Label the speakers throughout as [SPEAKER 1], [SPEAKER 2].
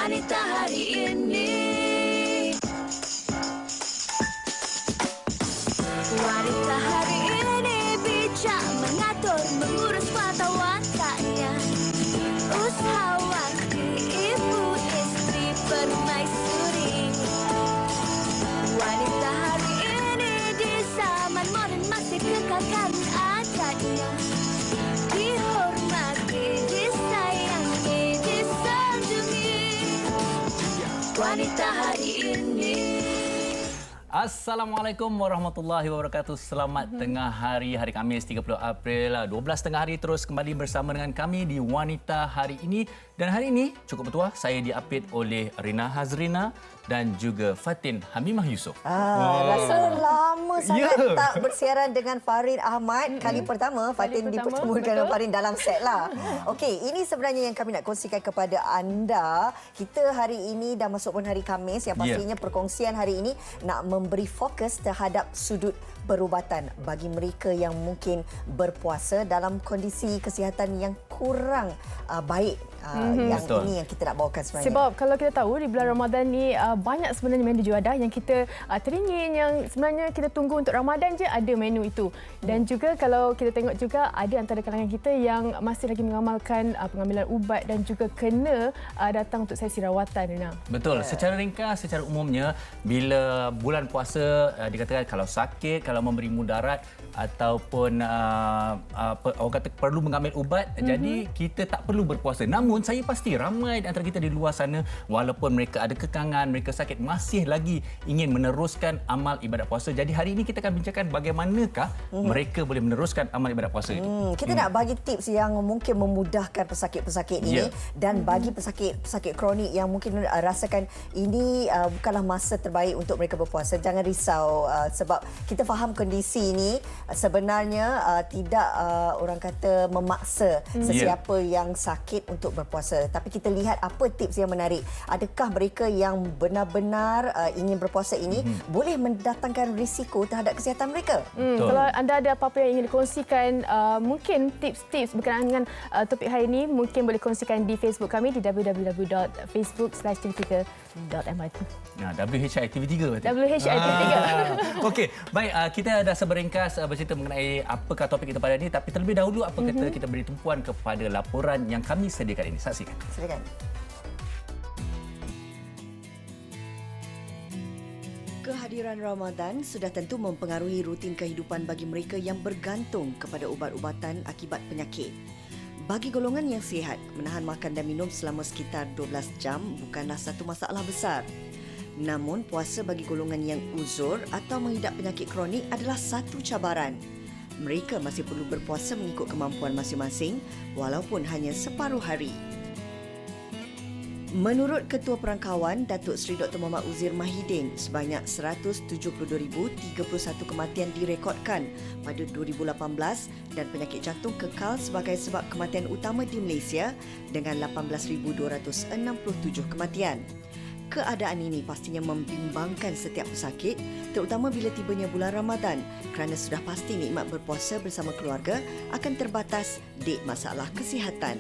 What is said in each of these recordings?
[SPEAKER 1] Wanita hari ini. Wanita hari ini bijak mengatur, mengurus mata wataknya. Usahawati, ibu, istri, permaisuri. Wanita hari ini di zaman modern masih kekalkan adatnya. Dihormati, disayangi, disanjungi. Wanita hari ini.
[SPEAKER 2] Assalamualaikum warahmatullahi wabarakatuh. Selamat tengah hari Khamis 30 April 12 tengah hari terus kembali bersama dengan kami di Wanita Hari Ini. Dan hari ini cukup betul saya diapit oleh Rina Hazrina dan juga Fatin Hamimah Yusof.
[SPEAKER 3] Rasa lama sangat tak bersiaran dengan Farin Ahmad. Kali pertama Fatin dipertemukan dengan Farin dalam set lah. Okey, ini sebenarnya yang kami nak kongsikan kepada anda. Kita hari ini dah masuk pun hari Khamis yang pastinya perkongsian hari ini nak memberi fokus terhadap sudut perubatan bagi mereka yang mungkin berpuasa dalam kondisi kesihatan yang kurang baik. Yang ini yang kita nak bawakan sebenarnya.
[SPEAKER 4] Sebab kalau kita tahu di bulan Ramadan ni banyak sebenarnya menu juadah yang kita teringin, yang sebenarnya kita tunggu untuk Ramadan je ada menu itu. Dan juga kalau kita tengok juga ada antara kalangan kita yang masih lagi mengamalkan pengambilan ubat dan juga kena datang untuk sesi rawatan, Rina.
[SPEAKER 2] Betul. Secara ringkas, secara umumnya bila bulan puasa dikatakan kalau sakit, kalau memberi mudarat ataupun orang kata perlu mengambil ubat, jadi kita tak perlu berpuasa. Namun saya pasti ramai di antara kita di luar sana walaupun mereka ada kekangan, mereka sakit, masih lagi ingin meneruskan amal ibadat puasa. Jadi hari ini kita akan bincangkan bagaimanakah mereka boleh meneruskan amal ibadat puasa itu.
[SPEAKER 3] Kita nak bagi tips yang mungkin memudahkan pesakit-pesakit ini dan bagi pesakit kronik yang mungkin rasakan ini bukanlah masa terbaik untuk mereka berpuasa. Jangan risau sebab kita faham kondisi ini sebenarnya tidak orang kata memaksa sesiapa yang sakit untuk berpuasa. Tapi kita lihat apa tips yang menarik. Adakah mereka yang benar-benar ingin berpuasa ini boleh mendatangkan risiko terhadap kesihatan mereka?
[SPEAKER 4] Kalau anda ada apa-apa yang ingin dikongsikan, mungkin tips-tips berkenaan dengan topik hari ini, mungkin boleh kongsikan di Facebook kami di www.facebook.com/tv3.my.
[SPEAKER 2] WHI TV3 berarti.
[SPEAKER 4] WHI TV3.
[SPEAKER 2] Okey, baik, kita dah seberingkas bercerita mengenai apakah topik kita pada ini, tapi terlebih dahulu apa kata kita beri tumpuan kepada laporan yang kami sediakan ini. Saksikan.
[SPEAKER 3] Silakan. Kehadiran Ramadan sudah tentu mempengaruhi rutin kehidupan bagi mereka yang bergantung kepada ubat-ubatan akibat penyakit. Bagi golongan yang sihat, menahan makan dan minum selama sekitar 12 jam bukanlah satu masalah besar. Namun, puasa bagi golongan yang uzur atau mengidap penyakit kronik adalah satu cabaran. Mereka masih perlu berpuasa mengikut kemampuan masing-masing walaupun hanya separuh hari. Menurut Ketua Perangkawan Datuk Seri Dr. Muhammad Uzir Mahidin, sebanyak 172,031 kematian direkodkan pada 2018 dan penyakit jantung kekal sebagai sebab kematian utama di Malaysia dengan 18,267 kematian. Keadaan ini pastinya membimbangkan setiap pesakit, terutama bila tibanya bulan Ramadan kerana sudah pasti nikmat berpuasa bersama keluarga akan terbatas dek masalah kesihatan.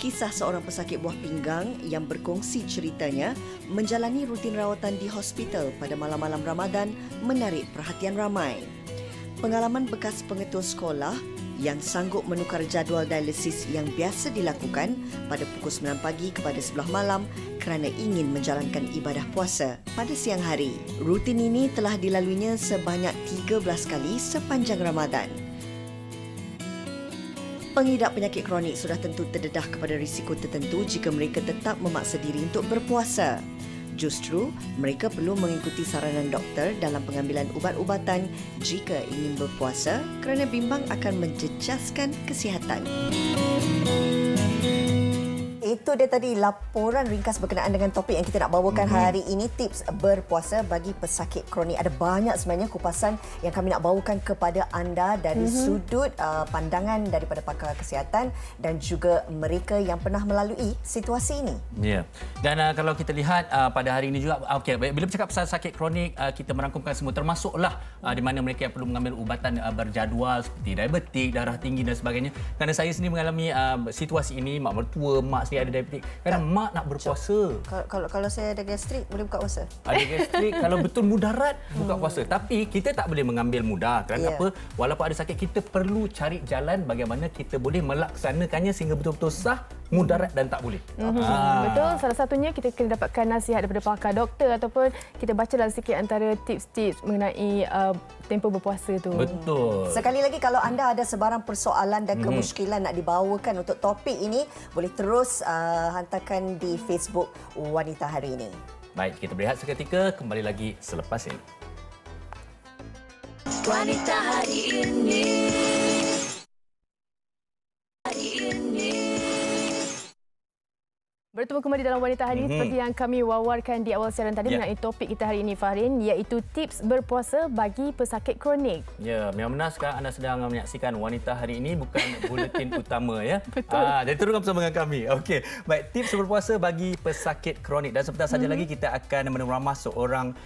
[SPEAKER 3] Kisah seorang pesakit buah pinggang yang berkongsi ceritanya menjalani rutin rawatan di hospital pada malam-malam Ramadan menarik perhatian ramai. Pengalaman bekas pengetua sekolah yang sanggup menukar jadual dialisis yang biasa dilakukan pada pukul 9 pagi kepada 11 malam kerana ingin menjalankan ibadah puasa pada siang hari. Rutin ini telah dilaluinya sebanyak 13 kali sepanjang Ramadan. Pengidap penyakit kronik sudah tentu terdedah kepada risiko tertentu jika mereka tetap memaksa diri untuk berpuasa. Justru, mereka perlu mengikuti saranan doktor dalam pengambilan ubat-ubatan jika ingin berpuasa kerana bimbang akan menjejaskan kesihatan. Itu itu dia tadi laporan ringkas berkenaan dengan topik yang kita nak bawakan hari ini, tips berpuasa bagi pesakit kronik. Ada banyak sebenarnya kupasan yang kami nak bawakan kepada anda dari sudut pandangan daripada pakar kesihatan dan juga mereka yang pernah melalui situasi ini.
[SPEAKER 2] Ya. Dan kalau kita lihat pada hari ini juga, bila bercakap pasal sakit kronik, kita merangkumkan semua termasuklah di mana mereka yang perlu mengambil ubatan berjadual seperti diabetik, darah tinggi dan sebagainya. Kerana saya sendiri mengalami situasi ini, mak mertua, mak sendiri ada diabetik. Kadang mak nak berpuasa.
[SPEAKER 3] Kalau saya ada gastrik, boleh buka puasa?
[SPEAKER 2] Ada gastrik, kalau betul mudarat, buka puasa. Tapi kita tak boleh mengambil mudah. Kerana apa? Walaupun ada sakit, kita perlu cari jalan bagaimana kita boleh melaksanakannya sehingga betul-betul sah, mudarat dan tak boleh.
[SPEAKER 4] Betul, salah satunya kita kena dapatkan nasihat daripada pakar doktor ataupun kita baca dalam sikit antara tips-tips mengenai tempoh berpuasa tu.
[SPEAKER 2] Betul.
[SPEAKER 3] Sekali lagi, kalau anda ada sebarang persoalan dan kemusykilan nak dibawakan untuk topik ini, boleh terus hantarkan di Facebook Wanita Hari Ini.
[SPEAKER 2] Baik, kita berehat seketika, kembali lagi selepas ini.
[SPEAKER 1] Wanita hari ini.
[SPEAKER 4] Bertemu kembali dalam Wanita Hari ini seperti yang kami wawarkan di awal siaran tadi mengenai topik kita hari ini, Fahrin, iaitu tips berpuasa bagi pesakit kronik.
[SPEAKER 2] Ya, memang benar sekarang anda sedang menyaksikan Wanita Hari Ini, bukan buletin utama ya.
[SPEAKER 4] Betul.
[SPEAKER 2] Jadi teruskan bersama dengan kami. Okey. Baik, tips berpuasa bagi pesakit kronik. Dan sebentar saja lagi kita akan meneramah seorang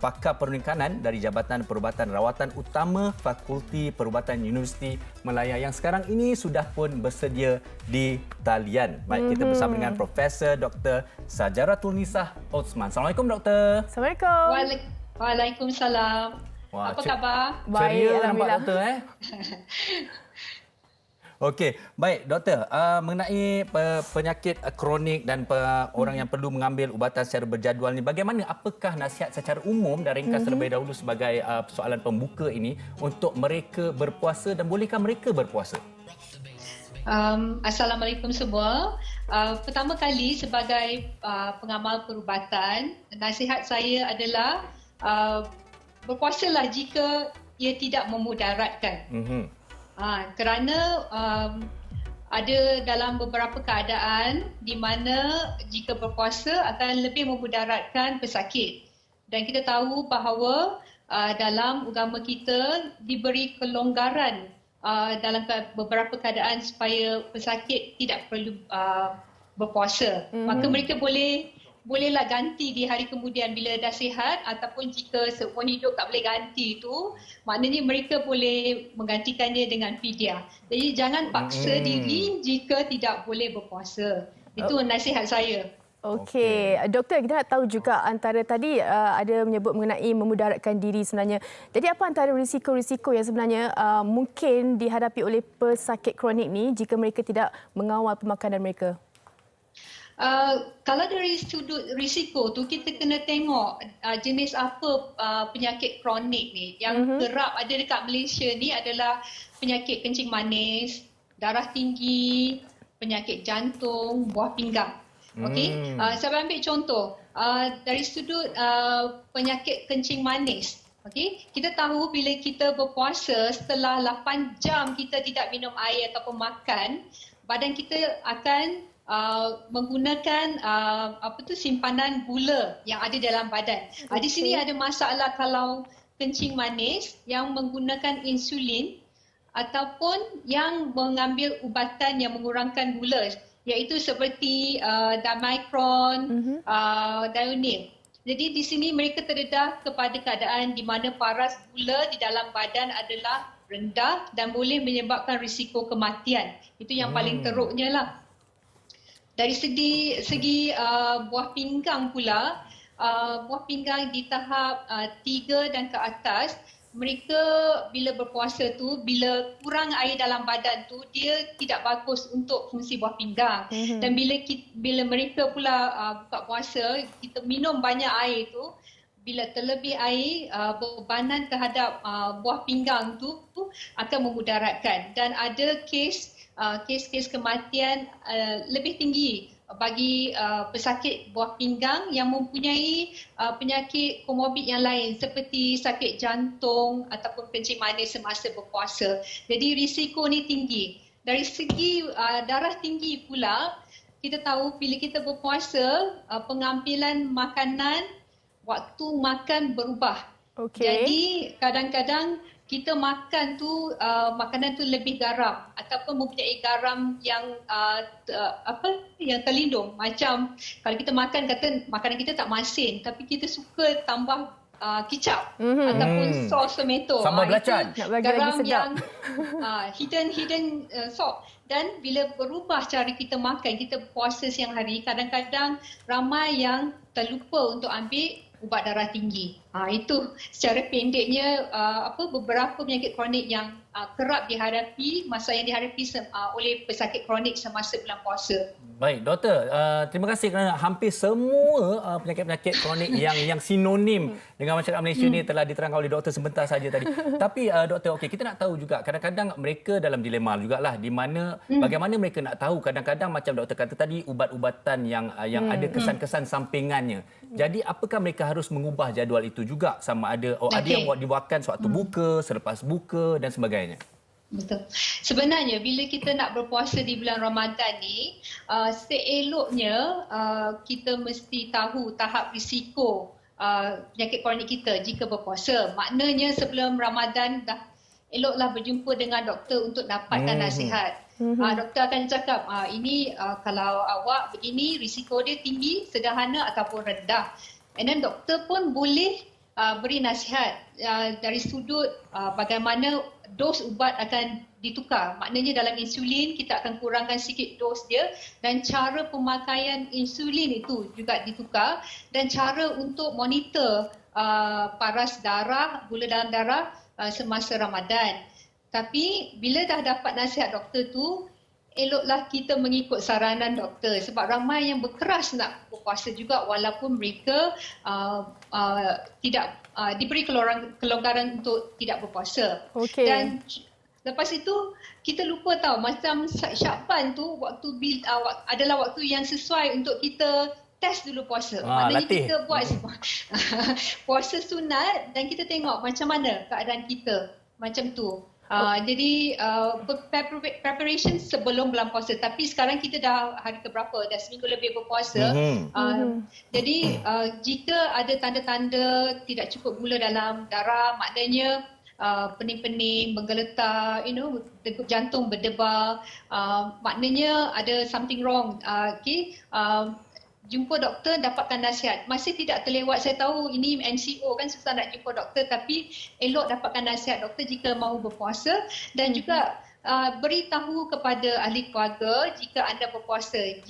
[SPEAKER 2] pakar perunikanan dari Jabatan Perubatan Rawatan Utama Fakulti Perubatan Universiti Malaya yang sekarang ini sudah pun bersedia di talian. Baik, kita bersama dengan Profesor Dr. Sajaratul Nisah Osman. Assalamualaikum, Doktor.
[SPEAKER 4] Assalamualaikum.
[SPEAKER 5] Waalaikumsalam.
[SPEAKER 2] Wah,
[SPEAKER 5] Apa khabar?
[SPEAKER 4] Baik,
[SPEAKER 2] ceria nampak,
[SPEAKER 4] alhamdulillah.
[SPEAKER 2] Doktor. Okey, baik Doktor. Mengenai penyakit kronik dan orang yang perlu mengambil ubatan secara berjadual ni, bagaimana, apakah nasihat secara umum dan ringkas terlebih dahulu sebagai soalan pembuka ini untuk mereka berpuasa dan bolehkah mereka berpuasa?
[SPEAKER 5] Assalamualaikum semua. Pertama kali sebagai pengamal perubatan, nasihat saya adalah berpuasalah jika ia tidak memudaratkan. Kerana ada dalam beberapa keadaan di mana jika berpuasa akan lebih memudaratkan pesakit. Dan kita tahu bahawa dalam agama kita diberi kelonggaran dalam beberapa keadaan supaya pesakit tidak perlu berpuasa. Maka mereka bolehlah ganti di hari kemudian bila dah sihat, ataupun jika seumur hidup tak boleh ganti itu, maknanya mereka boleh menggantikannya dengan fidyah. Jadi jangan paksa diri jika tidak boleh berpuasa. Itu nasihat saya.
[SPEAKER 4] Okey, Doktor, kita nak tahu juga antara tadi ada menyebut mengenai memudaratkan diri sebenarnya. Jadi apa antara risiko-risiko yang sebenarnya mungkin dihadapi oleh pesakit kronik ni jika mereka tidak mengawal pemakanan mereka?
[SPEAKER 5] Kalau dari sudut risiko tu, kita kena tengok jenis apa penyakit kronik ni. Yang kerap ada dekat Malaysia ni adalah penyakit kencing manis, darah tinggi, penyakit jantung, buah pinggang. Okey, saya ambil contoh dari sudut penyakit kencing manis. Okey, kita tahu bila kita berpuasa, setelah 8 jam kita tidak minum air ataupun makan, badan kita akan menggunakan simpanan gula yang ada dalam badan. Di sini ada masalah kalau kencing manis yang menggunakan insulin ataupun yang mengambil ubatan yang mengurangkan gula, iaitu seperti Damicron, Dionil. Jadi di sini mereka terdedah kepada keadaan di mana paras gula di dalam badan adalah rendah dan boleh menyebabkan risiko kematian. Itu yang paling teruknya lah. Dari segi buah pinggang pula, buah pinggang di tahap 3 dan ke atas, mereka bila berpuasa tu, bila kurang air dalam badan tu, dia tidak bagus untuk fungsi buah pinggang. Dan bila mereka pula buka puasa, kita minum banyak air tu, bila terlebih air, bebanan terhadap buah pinggang tu akan memudaratkan. Dan ada kes kematian lebih tinggi bagi pesakit buah pinggang yang mempunyai penyakit komorbid yang lain seperti sakit jantung ataupun kencing manis semasa berpuasa. Jadi risiko ni tinggi. Dari segi darah tinggi pula, kita tahu bila kita berpuasa, pengambilan makanan, waktu makan berubah.
[SPEAKER 4] Okey.
[SPEAKER 5] Jadi kadang-kadang kita makan tu makanan tu lebih garam ataupun mempunyai garam yang yang terlindung. Macam kalau kita makan, kata makanan kita tak masin tapi kita suka tambah kicap ataupun sos tomato.
[SPEAKER 2] Sambal belacan.
[SPEAKER 4] Nak bagi
[SPEAKER 5] Garam
[SPEAKER 4] lagi sedap.
[SPEAKER 5] yang hidden salt. Dan bila berubah cara kita makan, kita puasa siang hari, kadang-kadang ramai yang terlupa untuk ambil ubat darah tinggi. Itu secara pendeknya beberapa penyakit kronik yang kerap dihadapi, masalah yang dihadapi oleh pesakit kronik semasa bulan puasa.
[SPEAKER 2] Baik, doktor, terima kasih kerana hampir semua penyakit-penyakit kronik yang sinonim dengan masyarakat Malaysia ni telah diterangkan oleh doktor sebentar saja tadi. Tapi doktor, okey, kita nak tahu juga kadang-kadang mereka dalam dilema jugalah di mana bagaimana mereka nak tahu kadang-kadang macam doktor kata tadi ubat-ubatan yang ada kesan-kesan sampingannya. Jadi apakah mereka harus mengubah jadual itu juga, sama ada ada yang dibuatkan sewaktu buka, selepas buka dan sebagainya?
[SPEAKER 5] Betul. Sebenarnya bila kita nak berpuasa di bulan Ramadan ni, seeloknya kita mesti tahu tahap risiko penyakit kronik kita jika berpuasa. Maknanya sebelum Ramadan dah eloklah berjumpa dengan doktor untuk dapatkan nasihat. Doktor akan cakap, ini kalau awak begini risiko dia tinggi, sederhana ataupun rendah. And then doktor pun boleh beri nasihat dari sudut bagaimana dos ubat akan ditukar. Maknanya dalam insulin kita akan kurangkan sikit dos dia dan cara pemakaian insulin itu juga ditukar dan cara untuk monitor paras darah, gula dalam darah semasa Ramadan. Tapi bila dah dapat nasihat doktor tu, eloklah kita mengikut saranan doktor sebab ramai yang berkeras nak berpuasa juga walaupun mereka tidak diberi kelonggaran untuk tidak berpuasa.
[SPEAKER 4] Okey.
[SPEAKER 5] Dan lepas itu kita lupa tahu macam Syakban tu adalah waktu yang sesuai untuk kita test dulu puasa. Maknanya
[SPEAKER 2] latih.
[SPEAKER 5] kita buat puasa sunat dan kita tengok macam mana keadaan kita. Macam tu. Jadi preparation sebelum bulan puasa. Tapi sekarang kita dah hari keberapa? Dah seminggu lebih berpuasa. Jadi jika ada tanda-tanda tidak cukup gula dalam darah, maknanya pening-pening, menggeletar, degup jantung berdebar, maknanya ada something wrong. Jumpa doktor, dapatkan nasihat. Masih tidak terlewat, saya tahu ini MCO kan susah nak jumpa doktor, tapi elok dapatkan nasihat doktor jika mahu berpuasa dan juga beritahu kepada ahli keluarga jika anda berpuasa.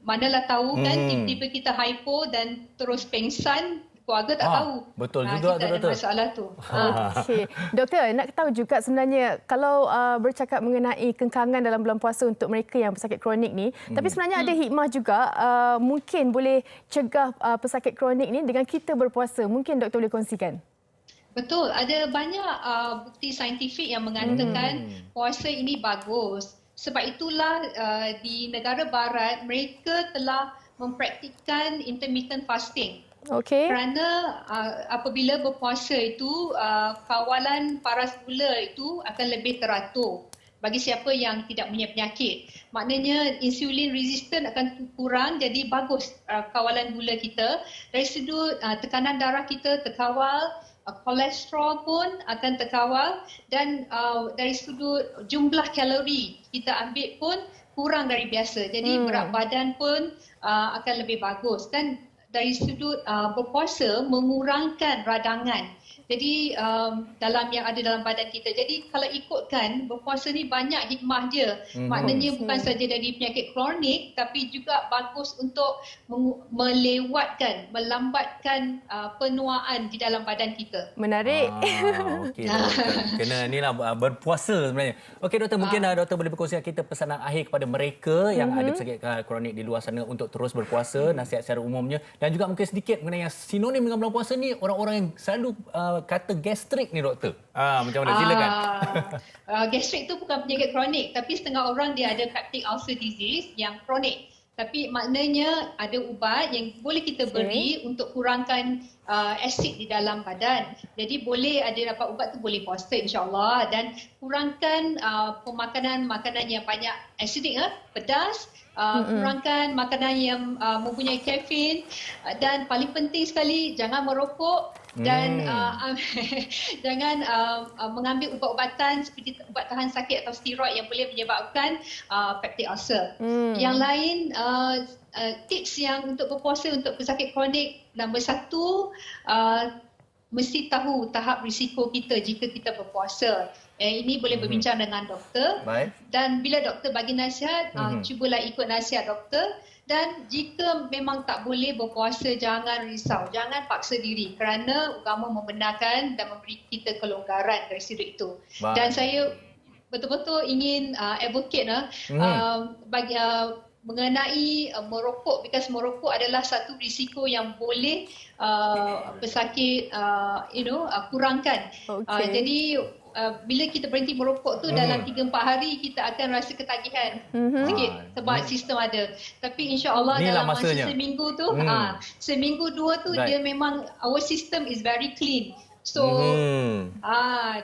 [SPEAKER 5] Manalah tahu kan tiba-tiba kita hypo dan terus pengsan, keluarga tak tahu.
[SPEAKER 2] Betul juga
[SPEAKER 5] kita ada masalah tu.
[SPEAKER 4] Okey. Doktor, nak tahu juga sebenarnya kalau bercakap mengenai kengkangan dalam bulan puasa untuk mereka yang pesakit kronik ni, tapi sebenarnya ada hikmah juga mungkin boleh cegah pesakit kronik ni dengan kita berpuasa. Mungkin doktor boleh kongsikan?
[SPEAKER 5] Betul, ada banyak bukti saintifik yang mengatakan puasa ini bagus. Sebab itulah di negara barat mereka telah mempraktikkan intermittent fasting.
[SPEAKER 4] Okey.
[SPEAKER 5] Kerana apabila berpuasa itu kawalan paras gula itu akan lebih teratur bagi siapa yang tidak punya penyakit. Maknanya insulin resistant akan kurang, jadi bagus kawalan gula kita. Dari sudut tekanan darah kita terkawal, kolesterol pun akan terkawal dan dari sudut jumlah kalori kita ambil pun kurang dari biasa. Jadi berat badan pun akan lebih bagus dan dari sudut berpuasa mengurangkan radangan. Jadi dalam yang ada dalam badan kita. Jadi kalau ikutkan berpuasa ni banyak hikmah dia. Maknanya bukan saja dari penyakit kronik tapi juga bagus untuk melambatkan penuaan di dalam badan kita.
[SPEAKER 4] Menarik.
[SPEAKER 2] Okey, kena inilah berpuasa sebenarnya. Okey doktor, mungkin doktor boleh berkongsi kita pesanan akhir kepada mereka yang ada pesakit kronik di luar sana untuk terus berpuasa, nasihat secara umumnya dan juga mungkin sedikit mengenai yang sinonim dengan bulan puasa ni, orang-orang yang selalu kata gastrik ni doktor. Macam mana? Silakan.
[SPEAKER 5] Gastrik tu bukan penyakit kronik tapi setengah orang dia ada peptic ulcer disease yang kronik. Tapi maknanya ada ubat yang boleh kita beri untuk kurangkan asid di dalam badan. Jadi boleh ada dapat ubat tu boleh puasa insya-Allah dan kurangkan makanan yang banyak asidik, pedas Kurangkan makanan yang mempunyai kafein, dan paling penting sekali jangan merokok dan jangan mengambil ubat-ubatan seperti ubat tahan sakit atau steroid yang boleh menyebabkan peptic ulcer. Yang lain, tips yang untuk berpuasa untuk pesakit kronik, nombor 1, mesti tahu tahap risiko kita jika kita berpuasa. Ini boleh berbincang dengan doktor.
[SPEAKER 2] Baik.
[SPEAKER 5] Dan bila doktor bagi nasihat, cubalah ikut nasihat doktor. Dan jika memang tak boleh berpuasa, jangan risau. Jangan paksa diri kerana agama membenarkan dan memberi kita kelonggaran dari sudut itu.
[SPEAKER 2] Baik.
[SPEAKER 5] Dan saya betul-betul ingin advocate bagi mengenai merokok, because merokok adalah satu risiko yang boleh pesakit kurangkan.
[SPEAKER 4] Okey.
[SPEAKER 5] Jadi bila kita berhenti merokok tu dalam 3-4 hari kita akan rasa ketagihan sikit sebab sistem ada. Tapi insya-Allah
[SPEAKER 2] Inilah
[SPEAKER 5] dalam masa
[SPEAKER 2] masanya.
[SPEAKER 5] seminggu tu, seminggu 2 tu dia memang our system is very clean. So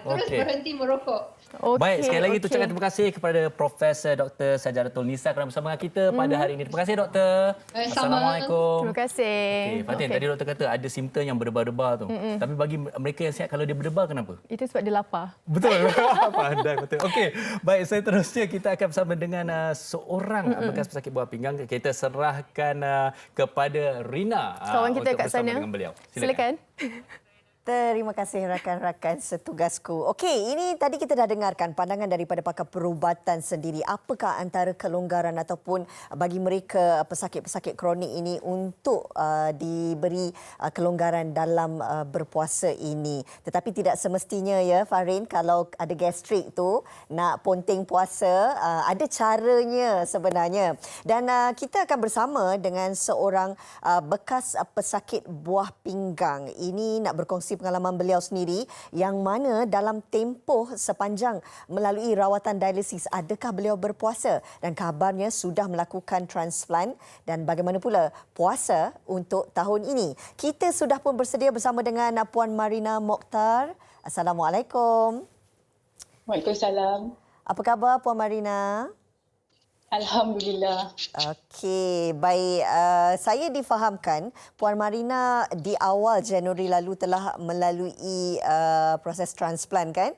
[SPEAKER 5] terus berhenti merokok.
[SPEAKER 4] Okey,
[SPEAKER 2] Baik, sekali lagi
[SPEAKER 4] okey.
[SPEAKER 2] ucapkan terima kasih kepada Profesor Dr. Sajaratul Nisa kerana bersama dengan kita pada hari ini. Terima kasih doktor.
[SPEAKER 5] Sama.
[SPEAKER 2] Assalamualaikum.
[SPEAKER 4] Terima kasih.
[SPEAKER 2] Okey, Fatin, tadi doktor kata ada simptom yang berdebar-debar tu. Tapi bagi mereka yang sihat, kalau dia berdebar kenapa?
[SPEAKER 4] Itu sebab dia lapar.
[SPEAKER 2] Betul. Pandai betul. Okey, baik, seterusnya kita akan bersama dengan seorang bekas pesakit buah pinggang. Kita serahkan kepada Rina
[SPEAKER 4] Kawan kita
[SPEAKER 2] untuk
[SPEAKER 4] kat
[SPEAKER 2] bersama
[SPEAKER 4] sana.
[SPEAKER 2] dengan beliau.
[SPEAKER 4] Silakan.
[SPEAKER 3] Terima kasih rakan-rakan setugasku. Okey, ini tadi kita dah dengarkan pandangan daripada pakar perubatan sendiri. Apakah antara kelonggaran ataupun bagi mereka pesakit-pesakit kronik ini untuk diberi kelonggaran dalam berpuasa ini. Tetapi tidak semestinya ya Farin, kalau ada gastrik tu nak ponteng puasa, ada caranya sebenarnya. Dan kita akan bersama dengan seorang bekas pesakit buah pinggang. Ini nak berkongsi pengalaman beliau sendiri yang mana dalam tempoh sepanjang melalui rawatan dialisis, adakah beliau berpuasa, dan kabarnya sudah melakukan transplant, dan bagaimana pula puasa untuk tahun ini. Kita sudah pun bersedia bersama dengan Puan Marina Mokhtar. Assalamualaikum.
[SPEAKER 6] Waalaikumsalam.
[SPEAKER 3] Apa khabar Puan Marina?
[SPEAKER 6] Alhamdulillah.
[SPEAKER 3] Okey, baik. Saya difahamkan Puan Marina di awal Januari lalu telah melalui proses transplant kan?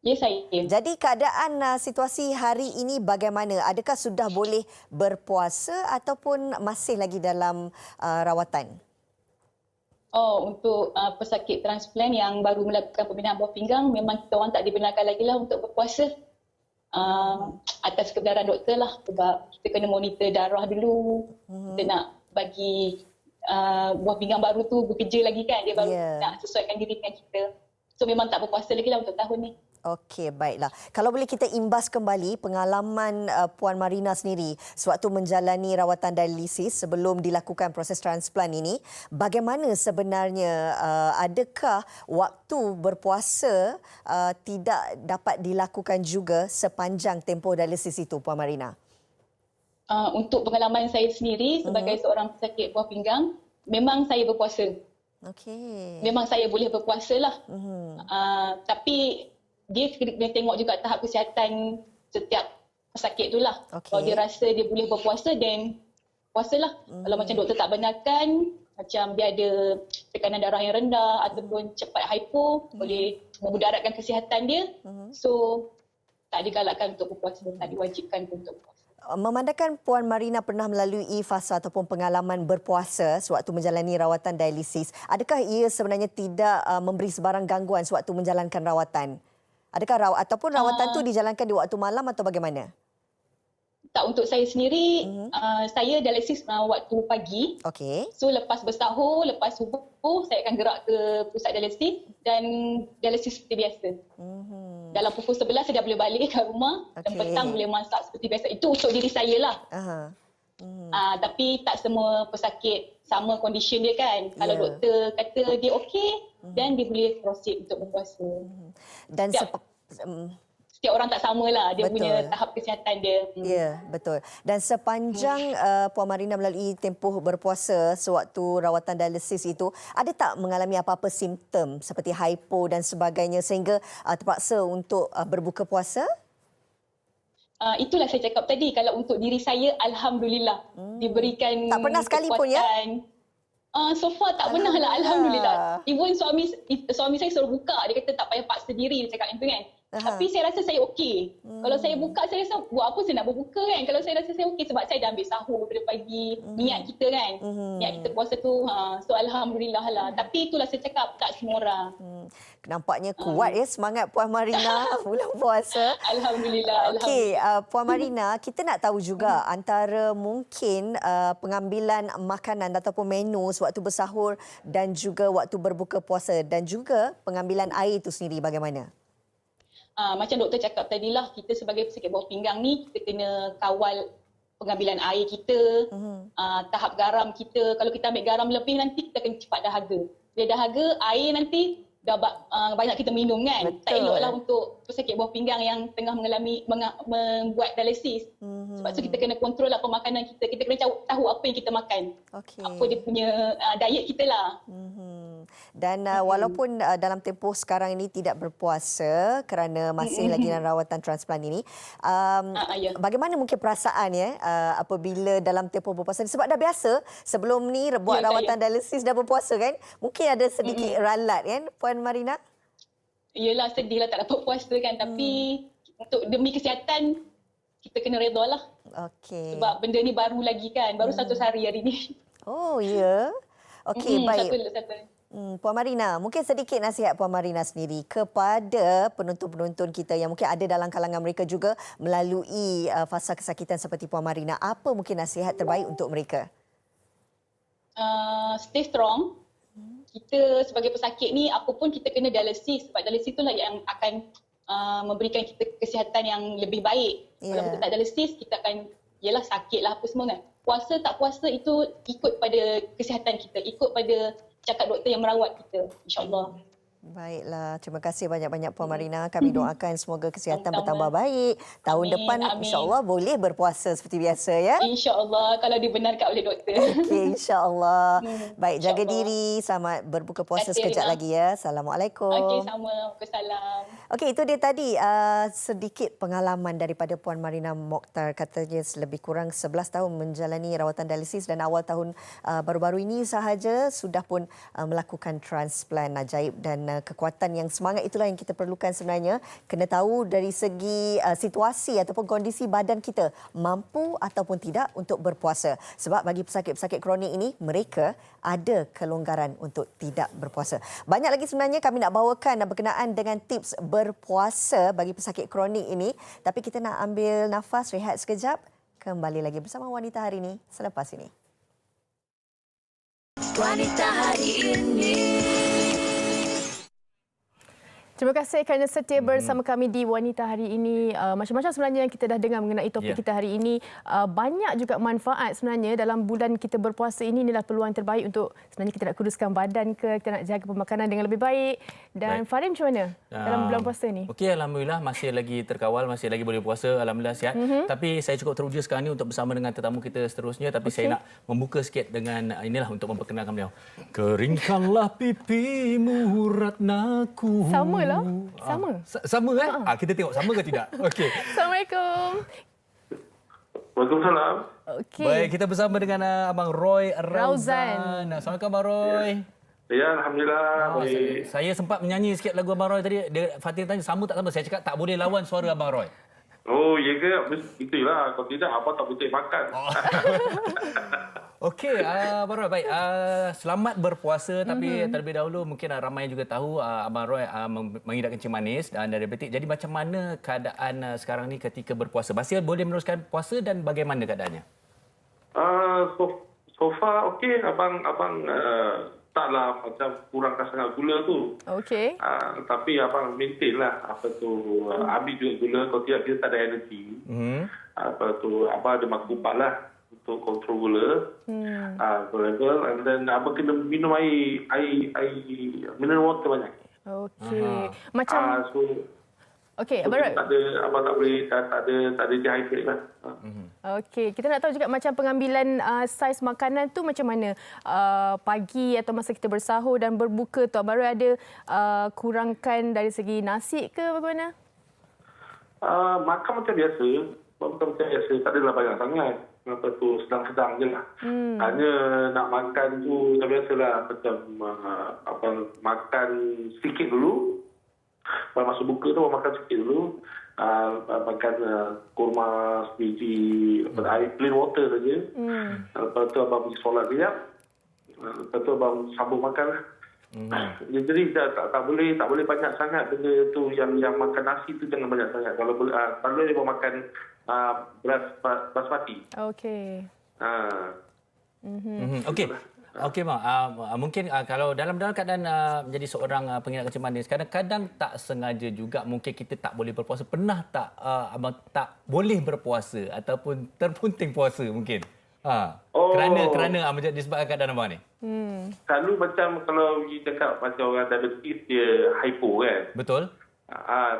[SPEAKER 6] Ya, saya.
[SPEAKER 3] Jadi keadaan situasi hari ini bagaimana? Adakah sudah boleh berpuasa ataupun masih lagi dalam rawatan?
[SPEAKER 6] Untuk pesakit transplant yang baru melakukan pembinaan buah pinggang, memang kita orang tak dibenarkan lagi lah untuk berpuasa. Atas kebenaran doktor lah, sebab kita kena monitor darah dulu. Kita nak bagi buah pinggang baru tu bekerja lagi kan, dia baru nak sesuaikan diri dengan kita. So memang tak berpuasa lagi lah untuk tahun ni.
[SPEAKER 3] Okey, baiklah. Kalau boleh kita imbas kembali pengalaman Puan Marina sendiri sewaktu menjalani rawatan dialisis sebelum dilakukan proses transplant ini, bagaimana sebenarnya, adakah waktu berpuasa tidak dapat dilakukan juga sepanjang tempoh dialisis itu, Puan Marina?
[SPEAKER 6] Untuk pengalaman saya sendiri sebagai seorang pesakit buah pinggang, memang saya berpuasa.
[SPEAKER 3] Okey.
[SPEAKER 6] Memang saya boleh berpuasa lah. Tapi dia kena tengok juga tahap kesihatan setiap pesakit tu lah.
[SPEAKER 3] Okay.
[SPEAKER 6] Kalau dia rasa dia boleh berpuasa, then puasalah. Kalau macam doktor tak benarkan, macam dia ada tekanan darah yang rendah ataupun cepat hypo, boleh memudaratkan kesihatan dia. So, tak digalakkan untuk berpuasa, tak diwajibkan untuk berpuasa.
[SPEAKER 3] Memandangkan Puan Marina pernah melalui fasa ataupun pengalaman berpuasa sewaktu menjalani rawatan dialisis, adakah ia sebenarnya tidak memberi sebarang gangguan sewaktu menjalankan rawatan? Adakah rawatan tu dijalankan di waktu malam atau bagaimana?
[SPEAKER 6] Tak, untuk saya sendiri, saya dialisis waktu pagi.
[SPEAKER 3] Okey.
[SPEAKER 6] So lepas bersahur, lepas subuh, saya akan gerak ke pusat dialisis dan dialisis seperti biasa. Dalam pukul 11 saya dah boleh balik ke rumah dan petang boleh masak seperti biasa. Itu untuk diri saya lah. Tapi tak semua pesakit sama condition dia kan. Kalau doktor kata dia okey, dan dia boleh proceed untuk berpuasa.
[SPEAKER 3] Dan
[SPEAKER 6] setiap orang tak samalah dia punya tahap kesihatan dia.
[SPEAKER 3] Ya, betul. Dan sepanjang Puan Marina melalui tempoh berpuasa sewaktu rawatan dialisis itu, ada tak mengalami apa-apa simptom seperti hypo dan sebagainya sehingga terpaksa untuk berbuka puasa?
[SPEAKER 6] itulah saya cakap tadi, kalau untuk diri saya, Alhamdulillah diberikan
[SPEAKER 3] Tak pernah sekalipun, ya?
[SPEAKER 6] So far tak pernah lah, Alhamdulillah. Even suami saya suruh buka, dia kata tak payah paksa diri, dia cakap itu kan. Tapi saya rasa saya okey. Kalau saya buka, saya rasa buat apa saya nak berbuka kan. Kalau saya rasa saya okey sebab saya dah ambil sahur daripada pagi. Niat kita kan. Niat kita puasa tu. So Alhamdulillah lah. Tapi itulah saya cakap, tak semua orang.
[SPEAKER 3] Nampaknya kuat ya semangat Puan Marina bulan puasa.
[SPEAKER 6] Alhamdulillah.
[SPEAKER 3] Okey, Puan Marina, kita nak tahu juga antara mungkin pengambilan makanan ataupun menu sewaktu bersahur dan juga waktu berbuka puasa dan juga pengambilan air itu sendiri bagaimana?
[SPEAKER 6] Macam doktor cakap tadilah, kita sebagai pesakit bawah pinggang ni, kita kena kawal pengambilan air kita, tahap garam kita. Kalau kita ambil garam lebih, nanti kita akan cepat dahaga. Bila dahaga, air nanti dah banyak kita minum kan.
[SPEAKER 3] Betul.
[SPEAKER 6] Tak eloklah untuk pesakit bawah pinggang yang tengah membuat dialisis. Sebab tu kita kena kontrol lah pemakanan kita. Kita kena tahu apa yang kita makan.
[SPEAKER 3] Okey.
[SPEAKER 6] Apa dia punya diet kita lah.
[SPEAKER 3] Dan walaupun dalam tempoh sekarang ini tidak berpuasa kerana masih lagi dalam rawatan transplant ini,
[SPEAKER 6] Ya.
[SPEAKER 3] bagaimana mungkin perasaan ya apabila dalam tempoh berpuasa ni? Sebab dah biasa sebelum ni buat rawatan dialisis dah berpuasa kan? Mungkin ada sedikit ralat kan Puan Marina?
[SPEAKER 6] Yelah, sedih lah tak dapat puasa kan. Tapi untuk demi kesihatan, kita kena redha lah.
[SPEAKER 3] Okey.
[SPEAKER 6] Sebab benda ni baru lagi kan. Baru 100 hari hari ni.
[SPEAKER 3] Oh ya. Okey, baik.
[SPEAKER 6] Satu.
[SPEAKER 3] Puan Marina, mungkin sedikit nasihat Puan Marina sendiri kepada penonton-penonton kita yang mungkin ada dalam kalangan mereka juga melalui fasa kesakitan seperti Puan Marina. Apa mungkin nasihat terbaik untuk mereka?
[SPEAKER 6] Stay strong. Kita sebagai pesakit ni, apa pun kita kena dialisis. Sebab dialisis itulah yang akan memberikan kita kesihatan yang lebih baik. Kalau kita tak dialisis, kita akan, yelah sakit lah apa semua kan. Puasa tak puasa itu ikut pada kesihatan kita. Ikut pada cakap doktor yang merawat kita, insyaAllah.
[SPEAKER 3] Baiklah, terima kasih banyak-banyak Puan Marina. Kami doakan semoga kesihatan bertambah baik. Tahun depan insya-Allah boleh berpuasa seperti biasa ya.
[SPEAKER 6] InsyaAllah kalau dibenarkan oleh doktor.
[SPEAKER 3] Okey, insya-Allah. Baik, jaga diri, selamat berbuka puasa sekejap lagi ya. Assalamualaikum.
[SPEAKER 6] Okey, sama. Wassalam.
[SPEAKER 3] Okey, itu dia tadi sedikit pengalaman daripada Puan Marina Mokhtar. Katanya lebih kurang 11 tahun menjalani rawatan dialisis dan awal tahun baru-baru ini sahaja sudah pun melakukan transplant ajaib dan kekuatan yang semangat itulah yang kita perlukan sebenarnya. Kena tahu dari segi situasi ataupun kondisi badan kita mampu ataupun tidak untuk berpuasa. Sebab bagi pesakit-pesakit kronik ini, mereka ada kelonggaran untuk tidak berpuasa. Banyak lagi sebenarnya kami nak bawakan berkenaan dengan tips berpuasa bagi pesakit kronik ini. Tapi kita nak ambil nafas, rehat sekejap. Kembali lagi bersama Wanita Hari Ini selepas ini.
[SPEAKER 1] Wanita Hari Ini.
[SPEAKER 4] Terima kasih kerana setia bersama kami di Wanita Hari Ini. Macam-macam sebenarnya yang kita dah dengar mengenai topik kita hari ini. Banyak juga manfaat sebenarnya dalam bulan kita berpuasa ini. Inilah peluang terbaik untuk sebenarnya kita nak kuruskan badan ke, kita nak jaga pemakanan dengan lebih baik. Dan Farim macam mana dalam bulan puasa ni?
[SPEAKER 2] Okey, Alhamdulillah masih lagi terkawal, masih lagi boleh puasa. Alhamdulillah sihat. Tapi saya cukup teruja sekarang ni untuk bersama dengan tetamu kita seterusnya. Tapi saya nak membuka sikit dengan inilah untuk memperkenalkan beliau. Keringkanlah pipimu Ratnaku.
[SPEAKER 4] Sama lah. Sama.
[SPEAKER 2] Sama kan? Kita tengok sama ke tidak? Okey.
[SPEAKER 4] Assalamualaikum.
[SPEAKER 7] Waalaikumsalam.
[SPEAKER 4] Okey.
[SPEAKER 2] Baik, kita bersama dengan Abang Roy Rauzan. Assalamualaikum Abang Roy.
[SPEAKER 7] Ya, Alhamdulillah.
[SPEAKER 2] Saya sempat menyanyi sikit lagu Abang Roy tadi. Fatin tanya sama tak sama. Saya cakap tak boleh lawan suara Abang Roy.
[SPEAKER 7] Oh, ya ke? Itulah. Kalau tidak, apa tak boleh makan.
[SPEAKER 2] Okey, Abang Roy, baik. Selamat berpuasa. Tapi terlebih dahulu mungkin ramai juga tahu Abang Roy mengidap kencing manis dan diabetik. Jadi macam mana keadaan sekarang ni ketika berpuasa? Masih boleh meneruskan puasa dan bagaimana keadaannya?
[SPEAKER 7] So far, okey. Abang taklah macam kurangkan sangat gula tu.
[SPEAKER 4] Okey.
[SPEAKER 7] Tapi abang maintain lah. Ambil juga gula. Kalau tidak, kita tak ada energi. Abang ada makan ubat lah untuk kontrol gula. Level. And then abang kena minum air mineral water banyak.
[SPEAKER 4] Okey. Macam okey, Abang Roy.
[SPEAKER 7] Abang tak ada dehydrate lah.
[SPEAKER 4] Okey, kita nak tahu juga macam pengambilan saiz makanan tu macam mana? Pagi atau masa kita bersahur dan berbuka tu Abang Roy ada kurangkan dari segi nasi ke bagaimana?
[SPEAKER 7] Makan macam biasa. bukan macam biasa, tak adalah banyak sangat. Apa tu, sedang-sedang je lah. Hanya nak makan tu, tak biasalah. Macam makan sikit dulu. Lepas masuk buka tu, makan sikit dulu. Makan kurma sebiji, air plain water saja. Lepas tu abang pergi solat sekejap. Lepas tu abang sambung makan lah. Jadi tak boleh banyak sangat benda tu, yang makan nasi tu jangan banyak sangat. Kalau boleh abang makan beras basmati.
[SPEAKER 4] Okey.
[SPEAKER 2] Okey, Mak. Mungkin kalau dalam keadaan menjadi seorang pengidap kencing manis, kadang-kadang tak sengaja juga mungkin kita tak boleh berpuasa. Pernah tak abang tak boleh berpuasa ataupun terpunting puasa mungkin? Kerana disebabkan keadaan abang ni?
[SPEAKER 7] Selalu macam kalau kita cakap macam orang diabetes, dia hypo kan?
[SPEAKER 2] Betul.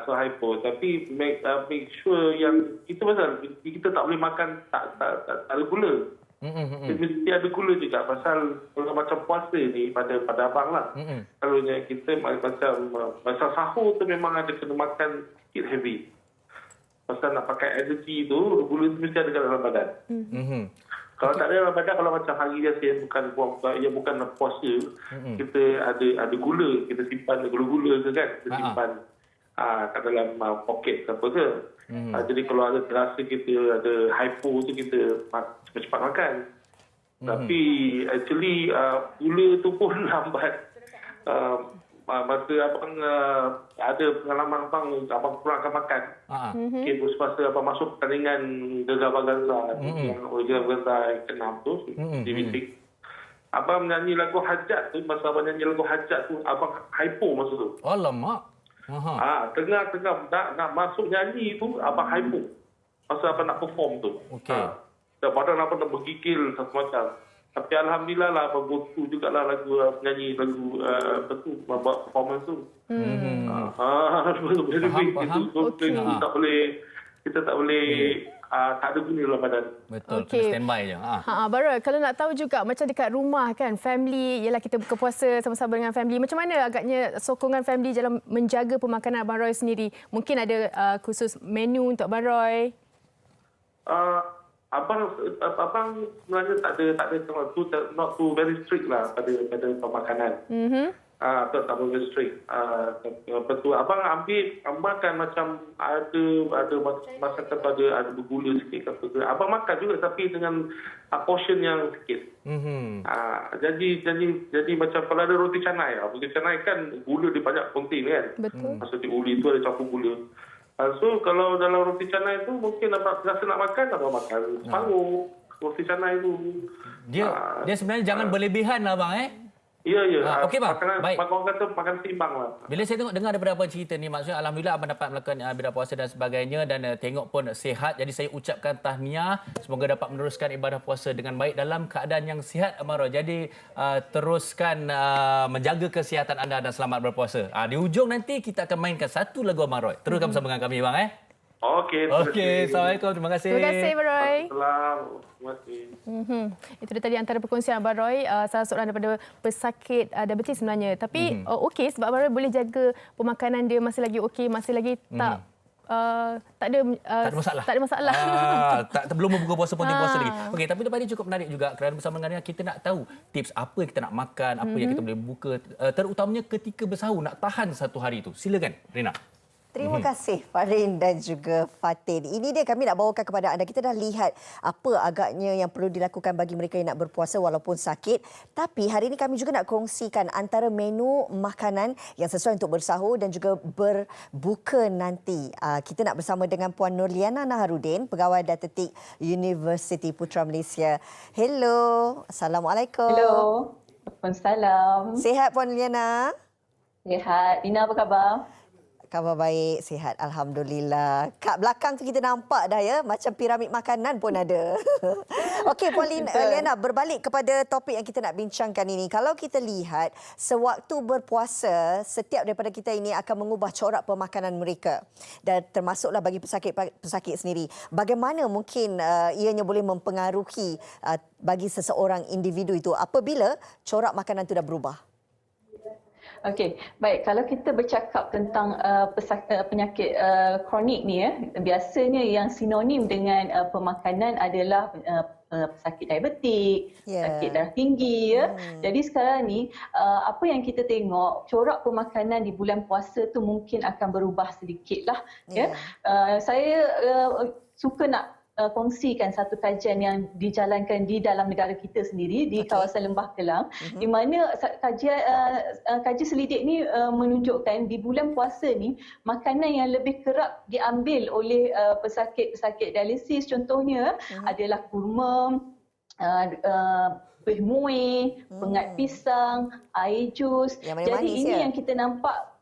[SPEAKER 7] So hypo. Tapi make sure yang itu pasal kita tak boleh makan tak ada gula. Mesti ada gula juga pasal kalau macam puasa ni pada abang lah. Selalunya kita macam pasal sahur tu memang ada kena makan sikit heavy. Pasal nak pakai energy tu, gula tu mesti ada dalam badan. Kalau tak ada dalam badan, kalau macam hari biasa yang bukan puasa, kita ada gula, kita simpan gula-gula ke kan, kita simpan kat dalam poket ke apa ke. Jadi kalau ada terasa kita ada hypo tu, kita cepat-cepat makan. Tapi actually gula tu pun lambat. Masa abang ada pengalaman abang kurangkan makan. Okay, masa abang masuk pertandingan Gegar Baganza, yang Gegar Baganza yang ke-6 tu, di Meeting. Abang menyanyi lagu Hajat tu, masa abang nyanyi lagu Hajat tu, abang hypo masa tu.
[SPEAKER 2] Alamak.
[SPEAKER 7] Tengah nak masuk nyanyi tu, abang hypo. Masa abang nak perform tu.
[SPEAKER 2] Okey.
[SPEAKER 7] Dan badan abang nak bergigil satu macam. Tapi alhamdulillah lah abang go through jugalah lagu nyanyi lagu buat performance tu. Kita tak boleh tak ada guna dalam badan.
[SPEAKER 2] Betul, kena standby je.
[SPEAKER 4] Baru kalau nak tahu juga macam dekat rumah kan, family, ialah kita buka puasa sama-sama dengan family. Macam mana agaknya sokongan family dalam menjaga pemakanan Abang Roy sendiri? Mungkin ada khusus menu untuk Abang Roy?
[SPEAKER 7] Abang sebenarnya tak ada not too very strict lah pada pemakanan. Tak very strict. Betul. Abang ambil makan macam ada masa ada bergula sikit ke. Abang makan juga tapi dengan portion yang sikit. Jadi macam kalau ada roti canai kan gula dia banyak konten kan.
[SPEAKER 4] Betul.
[SPEAKER 7] Maksud uli tu ada campur gula. So kalau dalam roti canai tu mungkin abang rasa nak makan, abang makan separuh roti canai tu.
[SPEAKER 2] Dia sebenarnya jangan berlebihan lah abang
[SPEAKER 7] Ya.
[SPEAKER 2] Okey bang. Baik.
[SPEAKER 7] Orang kata makan seimbang lah.
[SPEAKER 2] Bila saya dengar daripada abang cerita ni, maksudnya alhamdulillah abang dapat melakukan ibadah puasa dan sebagainya dan tengok pun sihat. Jadi saya ucapkan tahniah, semoga dapat meneruskan ibadah puasa dengan baik dalam keadaan yang sihat Abang Roy. Jadi teruskan menjaga kesihatan anda dan selamat berpuasa. Di ujung nanti kita akan mainkan satu lagu Abang Roy. Teruskan bersama dengan kami bang
[SPEAKER 7] Okey.
[SPEAKER 2] Assalamualaikum. Terima kasih.
[SPEAKER 4] Terima kasih Abang Roy.
[SPEAKER 7] Terima kasih.
[SPEAKER 4] Itu dia tadi antara perkongsian Abang Roy, salah seorang daripada pesakit diabetes sebenarnya. Tapi okey sebab Abang Roy boleh jaga pemakanan dia masih lagi okey, masih lagi tak ada masalah. Tak ada masalah.
[SPEAKER 2] Belum berbuka puasa pun puasa lagi. Okey, tapi lepas ini cukup menarik juga kerana bersama dengan kita nak tahu tips apa kita nak makan, apa yang kita boleh buka, terutamanya ketika bersahur nak tahan satu hari itu. Silakan Rina.
[SPEAKER 3] Terima kasih Farin dan juga Fatin. Ini dia kami nak bawakan kepada anda. Kita dah lihat apa agaknya yang perlu dilakukan bagi mereka yang nak berpuasa walaupun sakit. Tapi hari ini kami juga nak kongsikan antara menu makanan yang sesuai untuk bersahur dan juga berbuka nanti. Kita nak bersama dengan Puan Nurliana Naharudin, Pegawai Dietetik Universiti Putra Malaysia. Hello. Assalamualaikum.
[SPEAKER 6] Hello. Waalaikumsalam.
[SPEAKER 3] Sihat Puan Nurliana?
[SPEAKER 6] Sihat. Dina apa khabar?
[SPEAKER 3] Khabar baik, sihat. Alhamdulillah. Kat belakang tu kita nampak dah ya, macam piramid makanan pun ada. Okey, Puan Liana, berbalik kepada topik yang kita nak bincangkan ini. Kalau kita lihat, sewaktu berpuasa, setiap daripada kita ini akan mengubah corak pemakanan mereka. Dan termasuklah bagi pesakit sendiri. Bagaimana mungkin ianya boleh mempengaruhi bagi seseorang individu itu apabila corak makanan itu dah berubah?
[SPEAKER 6] Okey, baik. Kalau kita bercakap tentang penyakit kronik ni biasanya yang sinonim dengan pemakanan adalah sakit diabetik, sakit darah tinggi Jadi sekarang ni apa yang kita tengok, corak pemakanan di bulan puasa tu mungkin akan berubah sedikit lah. Saya suka nak kongsikan satu kajian yang dijalankan di dalam negara kita sendiri di kawasan Lembah Kelang, di mana kaji selidik ni menunjukkan di bulan puasa ni makanan yang lebih kerap diambil oleh pesakit-pesakit dialisis contohnya adalah kurma, kuih muih, pengat pisang, air jus. Jadi ini yang kita nampak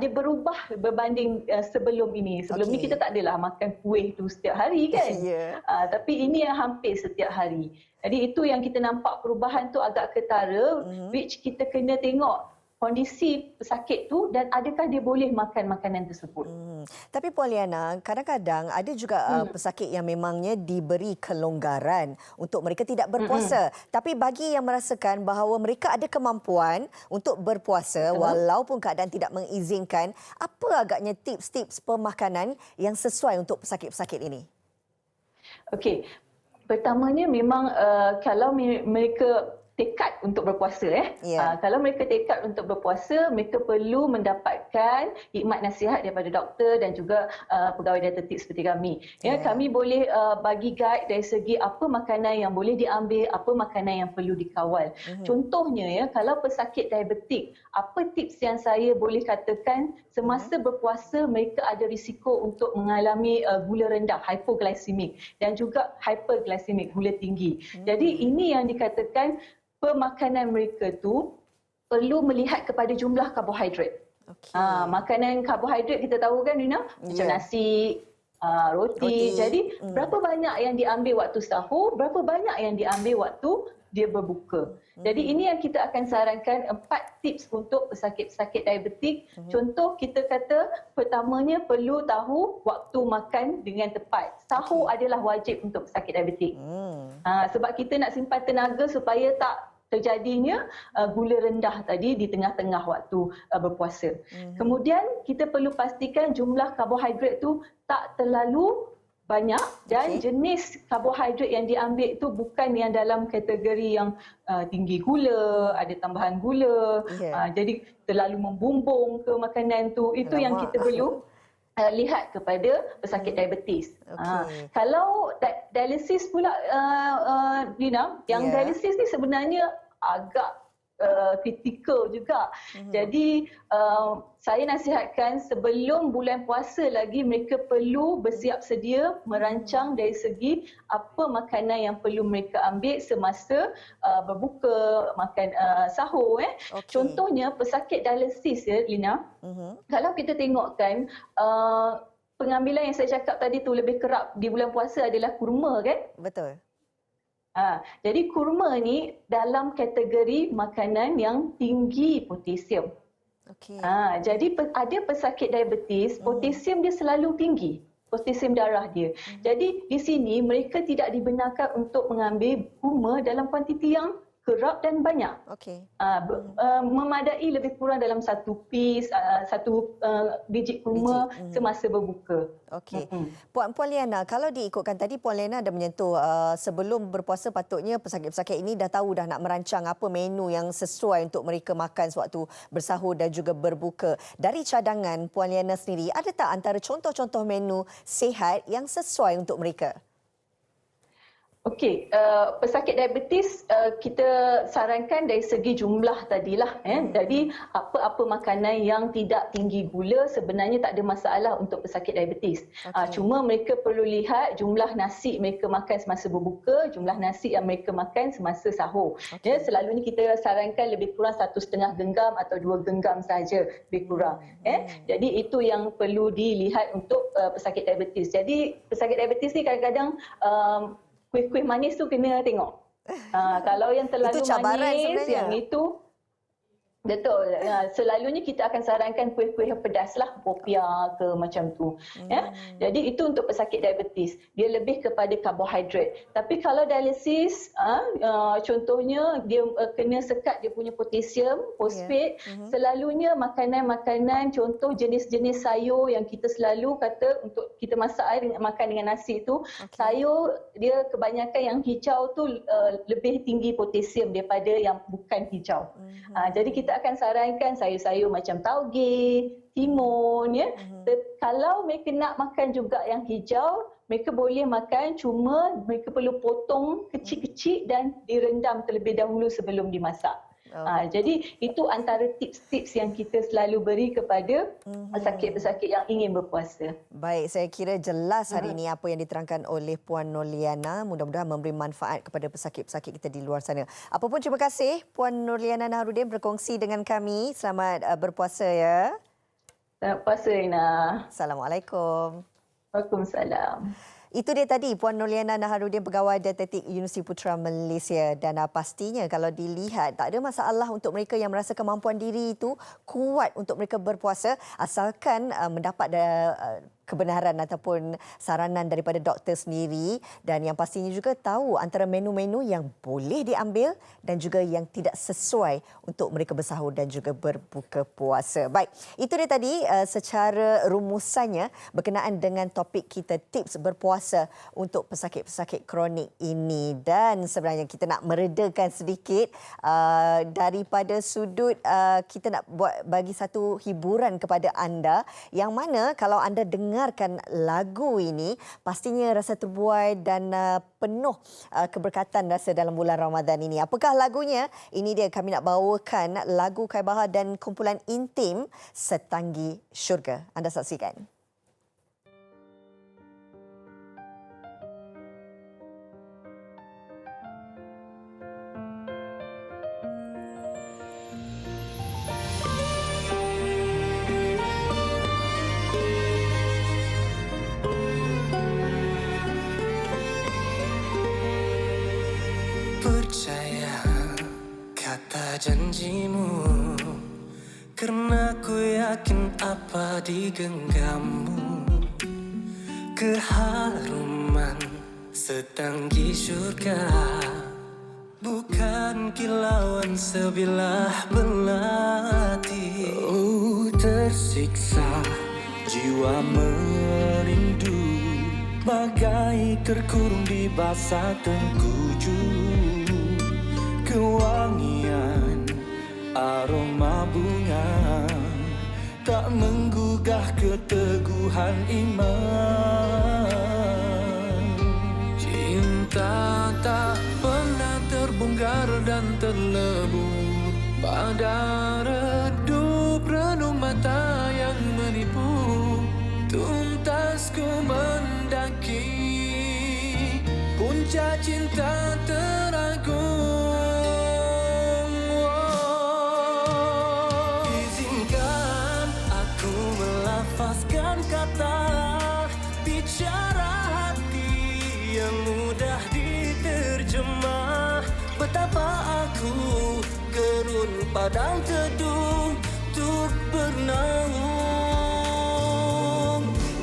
[SPEAKER 6] dia berubah berbanding sebelum ini. Sebelum ni kita tak adalah makan kuih tu setiap hari kan. Tapi ini yang hampir setiap hari. Jadi itu yang kita nampak perubahan tu agak ketara, which kita kena tengok kondisi pesakit tu dan adakah dia boleh makan makanan tersebut.
[SPEAKER 3] Tapi Puan Liana, kadang-kadang ada juga pesakit yang memangnya diberi kelonggaran untuk mereka tidak berpuasa. Tapi bagi yang merasakan bahawa mereka ada kemampuan untuk berpuasa walaupun keadaan tidak mengizinkan, apa agaknya tips-tips pemakanan yang sesuai untuk pesakit-pesakit ini? Okey,
[SPEAKER 6] pertamanya memang kalau mereka tekad untuk berpuasa kalau mereka tekad untuk berpuasa, mereka perlu mendapatkan khidmat nasihat daripada doktor dan juga pegawai dietetik seperti kami. Kami boleh bagi guide dari segi apa makanan yang boleh diambil, apa makanan yang perlu dikawal. Contohnya kalau pesakit diabetik, apa tips yang saya boleh katakan semasa berpuasa mereka ada risiko untuk mengalami gula rendah, hypoglycemic, dan juga hyperglycemic, gula tinggi. Jadi ini yang dikatakan pemakanan mereka tu perlu melihat kepada jumlah karbohidrat. Makanan karbohidrat kita tahu kan Rina, macam nasi, roti. Jadi berapa banyak yang diambil waktu sahur, berapa banyak yang diambil waktu dia berbuka. Jadi ini yang kita akan sarankan 4 tips untuk pesakit-pesakit diabetik. Contoh kita kata pertamanya perlu tahu waktu makan dengan tepat. Sahur adalah wajib untuk pesakit diabetik. Sebab kita nak simpan tenaga supaya tak terjadinya gula rendah tadi di tengah-tengah waktu berpuasa. Kemudian kita perlu pastikan jumlah karbohidrat tu tak terlalu banyak dan jenis karbohidrat yang diambil itu bukan yang dalam kategori yang tinggi gula, ada tambahan gula, jadi terlalu membumbung ke makanan tu. Itu yang kita perlu lihat kepada pesakit diabetes. Kalau dialisis pula Dina, yang dialisis ni sebenarnya agak kritikal juga. Jadi saya nasihatkan sebelum bulan puasa lagi mereka perlu bersiap sedia merancang dari segi apa makanan yang perlu mereka ambil semasa berbuka, makan sahur. Contohnya pesakit dialisis Lina, kalau kita tengokkan pengambilan yang saya cakap tadi tu lebih kerap di bulan puasa adalah kurma kan?
[SPEAKER 3] Betul.
[SPEAKER 6] Jadi kurma ni dalam kategori makanan yang tinggi potasium. Jadi ada pesakit diabetes, potasium dia selalu tinggi, potasium darah dia. Jadi di sini mereka tidak dibenarkan untuk mengambil kurma dalam kuantiti yang kerap dan banyak. Memadai lebih kurang dalam satu biji kurma semasa berbuka.
[SPEAKER 3] Puan Liana, kalau diikutkan tadi Puan Liana ada menyentuh sebelum berpuasa patutnya pesakit-pesakit ini dah tahu dah nak merancang apa menu yang sesuai untuk mereka makan sewaktu bersahur dan juga berbuka. Dari cadangan Puan Liana sendiri, ada tak antara contoh-contoh menu sihat yang sesuai untuk mereka?
[SPEAKER 6] Okey, pesakit diabetes kita sarankan dari segi jumlah tadilah. Jadi apa-apa makanan yang tidak tinggi gula sebenarnya tak ada masalah untuk pesakit diabetes. Cuma mereka perlu lihat jumlah nasi mereka makan semasa berbuka, jumlah nasi yang mereka makan semasa sahur. Selalunya kita sarankan lebih kurang 1,5 genggam atau 2 genggam saja lebih kurang. Jadi itu yang perlu dilihat untuk pesakit diabetes. Jadi pesakit diabetes ni kadang-kadang kuih-kuih manis tu kena tengok. Kalau yang terlalu
[SPEAKER 3] itu cabaran
[SPEAKER 6] manis,
[SPEAKER 3] sebenarnya.
[SPEAKER 6] yang itu Betul. Selalunya kita akan sarankan kuih-kuih yang pedas lah, popia ke macam tu. Ya. Jadi itu untuk pesakit diabetes. Dia lebih kepada karbohidrat. Tapi kalau dialisis, contohnya dia kena sekat dia punya potasium, fosfat. Selalunya makanan-makanan, contoh jenis-jenis sayur yang kita selalu kata untuk kita masak air makan dengan nasi tu, sayur dia kebanyakan yang hijau tu lebih tinggi potasium daripada yang bukan hijau. Jadi kita akan sarankan sayur-sayur macam tauge, timun, ya. Kalau mereka nak makan juga yang hijau, mereka boleh makan, cuma mereka perlu potong kecil-kecil dan direndam terlebih dahulu sebelum dimasak. Jadi itu antara tips-tips yang kita selalu beri kepada pesakit-pesakit yang ingin berpuasa.
[SPEAKER 3] Baik, saya kira jelas hari ini apa yang diterangkan oleh Puan Nurliana. Mudah-mudahan memberi manfaat kepada pesakit-pesakit kita di luar sana. Apapun, terima kasih Puan Nurliana Naharudin berkongsi dengan kami. Selamat berpuasa ya.
[SPEAKER 6] Selamat puasa, Ina.
[SPEAKER 3] Assalamualaikum.
[SPEAKER 6] Waalaikumsalam.
[SPEAKER 3] Itu dia tadi Puan Nurliana Naharudin, Pegawai Dietetik Universiti Putra Malaysia. Dan pastinya kalau dilihat tak ada masalah untuk mereka yang merasa kemampuan diri itu kuat untuk mereka berpuasa, asalkan mendapat kebenaran ataupun saranan daripada doktor sendiri, dan yang pastinya juga tahu antara menu-menu yang boleh diambil dan juga yang tidak sesuai untuk mereka bersahur dan juga berbuka puasa. Baik, itu dia tadi secara rumusannya berkenaan dengan topik kita, tips berpuasa untuk pesakit-pesakit kronik ini. Dan sebenarnya kita nak meredakan sedikit daripada sudut kita nak buat bagi satu hiburan kepada anda, yang mana kalau anda dengarkan lagu ini pastinya rasa terbuai dan penuh keberkatan rasa dalam bulan Ramadan ini. Apakah lagunya? Ini dia, kami nak bawakan lagu Khairul dan kumpulan Intim, Setanggi Syurga. Anda saksikan.
[SPEAKER 8] Percaya kata janjimu, karena ku yakin apa di genggammu. Keharuman setanggi syurga, bukan kilauan sebilah belati. Oh, tersiksa jiwa merindu, bagai terkurung di basah tengkuju. Kewangian aroma bunga tak menggugah keteguhan iman. Cinta tak pernah terbongkar dan terlebur pada redup renung mata yang menipu. Tuntas ku mendaki puncak cinta teragung. Izinkan aku melafazkan kata bicara hati yang mudah diterjemah. Betapa aku gerun padang teduh untuk bernaung,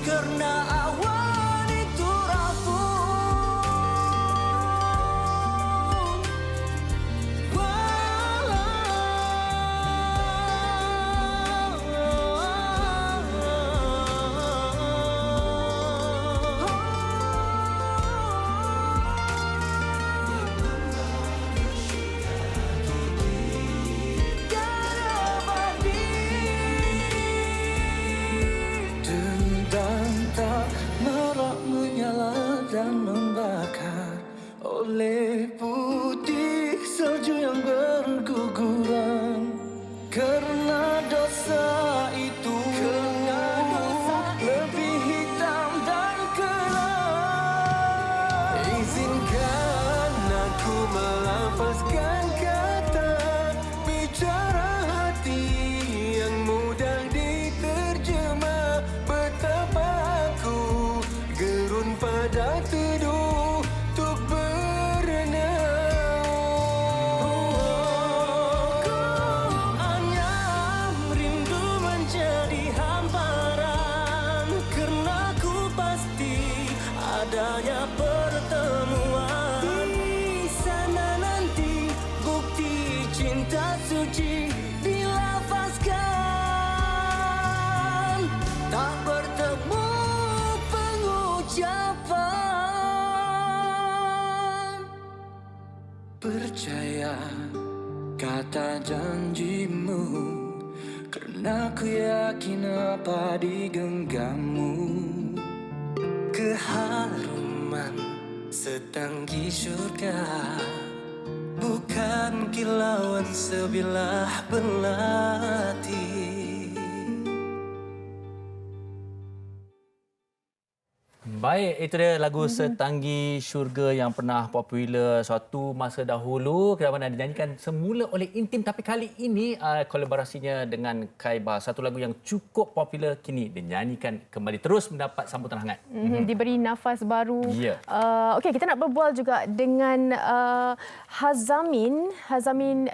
[SPEAKER 8] karena awan itu rapuh. Dendam tak merak menyala dan membakar oleh putih salju yang berguguran. Karena dosa itu lebih hitam dan kelam. Izinkan aku melafazkan kata bicara hati yang mudah diterjemah. Betapa aku gerun pada teduh untuk berenang. Ku hanya percaya kata janjimu, karena ku yakin apa di genggammu. Keharuman setanggi surga, bukan kilauan sebilah belati.
[SPEAKER 2] Baik, itu dia lagu Setanggi Syurga yang pernah popular suatu masa dahulu, kerana dinyanyikan semula oleh Intim, tapi kali ini kolaborasinya dengan Kaiba, satu lagu yang cukup popular kini dinyanyikan kembali, terus mendapat sambutan hangat.
[SPEAKER 4] Diberi nafas baru.
[SPEAKER 2] Ya.
[SPEAKER 4] Okey, kita nak berbual juga dengan Hazamin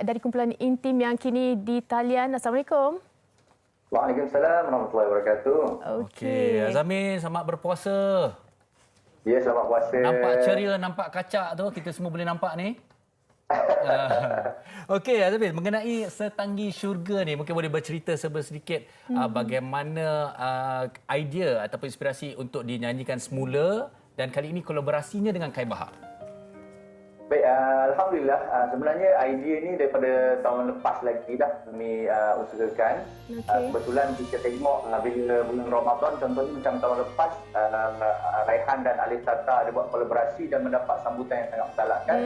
[SPEAKER 4] dari kumpulan Intim yang kini di talian. Assalamualaikum.
[SPEAKER 9] Waalaikumsalam warahmatullahi wabarakatuh.
[SPEAKER 2] Okey, Azamin, selamat berpuasa.
[SPEAKER 9] Ya, selamat puasa.
[SPEAKER 2] Nampak ceria, nampak kacak tu, kita semua boleh nampak ni. Okey, Azamin, mengenai Setanggi Syurga ni, mungkin boleh bercerita sedikit bagaimana idea ataupun inspirasi untuk dinyanyikan semula dan kali ini kolaborasinya dengan Kaiba.
[SPEAKER 9] Baik, Alhamdulillah. Sebenarnya idea ni daripada tahun lepas lagi dah kami usahakan. Kebetulan kita tengok bila bulan Ramadan, contohnya macam tahun lepas, Raihan dan Alif Tata ada buat kolaborasi dan mendapat sambutan yang sangat mentalakkan.